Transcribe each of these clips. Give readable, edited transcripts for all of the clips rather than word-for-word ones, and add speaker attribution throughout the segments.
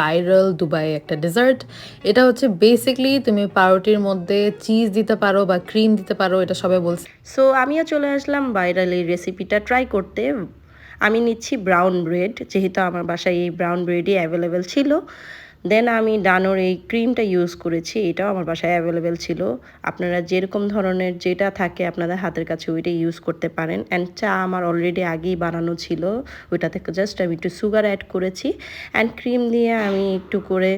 Speaker 1: Viral Dubai একটা dessert. এটা হচ্ছে বেসিক্যালি তুমি পাউরুটির মধ্যে চিজ দিতে পারো বা ক্রিম দিতে পারো, এটা সবাই বলছে।
Speaker 2: সো আমিও চলে আসলাম ভাইরাল এই রেসিপিটা ট্রাই করতে। আমি নিচ্ছি ব্রাউন ব্রেড, যেহেতু আমার বাসায় এই ব্রাউন ব্রেডই অ্যাভেলেবেল ছিল। দেন আমি ডানোর এই ক্রিমটা ইউজ করেছি, এটাও আমার বাসায় অ্যাভেলেবেল ছিল। আপনারা যেরকম ধরনের যেটা থাকে আপনাদের হাতের কাছে ওইটা ইউজ করতে পারেন। অ্যান্ড চা আমার অলরেডি আগেই বানানো ছিল, ওইটা থেকে জাস্ট আমি একটু সুগার অ্যাড করেছি। অ্যান্ড ক্রিম দিয়ে আমি একটু করে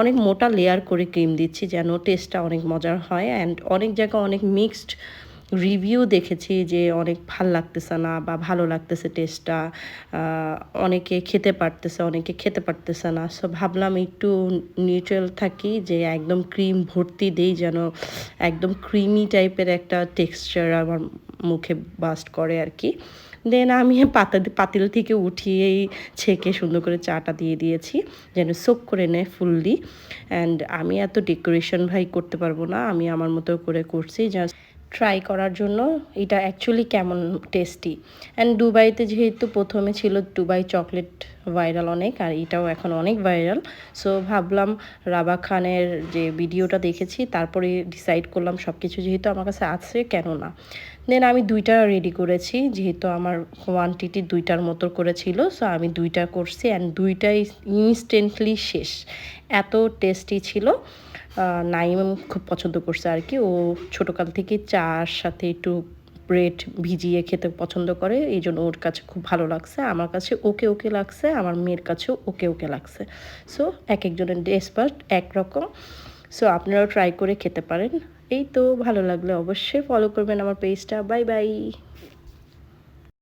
Speaker 2: অনেক মোটা লেয়ার করে ক্রিম দিচ্ছি যেন টেস্টটা অনেক মজার হয়। অ্যান্ড অনেক জায়গায় অনেক মিক্সড রিভিউ দেখেছি যে অনেক ভাল লাগতেছে না বা ভালো লাগতেছে টেস্টটা, অনেকে খেতে পারতেছে অনেকে খেতে পারতেছে না। সো ভাবলাম একটু নিউট্রাল থাকি, যে একদম ক্রিম ভর্তি দেই যেন একদম ক্রিমি টাইপের একটা টেক্সচার আমার মুখে বাস্ট করে আর কি। দেন আমি পাতিল থেকে উঠিয়েই ছেঁকে সুন্দর করে চাটা দিয়ে দিয়েছি যেন সোক করে নেয় ফুললি। অ্যান্ড আমি এত ডেকোরেশন ভাই করতে পারবো না, আমি আমার মতো করে করছি জাস্ট ট্রাই করার জন্য এটা অ্যাকচুয়ালি কেমন টেস্টি। অ্যান্ড দুবাইতে যেহেতু প্রথমে ছিল দুবাই চকলেট ভাইরাল অনেক, আর এটাও এখন অনেক ভাইরাল। সো ভাবলাম রাবা খানের যে ভিডিওটা দেখেছি তারপরে ডিসাইড করলাম সব কিছু যেহেতু আমার কাছে আছে কেন না। দেন আমি দুইটা রেডি করেছি, যেহেতু আমার কোয়ান্টিটি দুইটার মতো করেছিল, সো আমি দুইটা করছি অ্যান্ড দুইটাই ইনস্ট্যান্টলি শেষ, এত টেস্টি ছিল। নাইম খুব পছন্দ করছে আর কি, ও ছোটোকাল থেকে চার সাথে একটু ব্রেড ভিজিয়ে খেতে পছন্দ করে, এই জন্য ওর কাছে খুব ভালো লাগছে। আমার কাছে ওকে ওকে লাগছে, আমার মেয়ের কাছেও ওকে ওকে লাগছে। সো এক একজনের টেস্ট বাট একরকম। সো আপনারাও ট্রাই করে খেতে পারেন। এই তো, ভালো লাগলে অবশ্যই ফলো করবেন আমার পেজটা। Bye bye.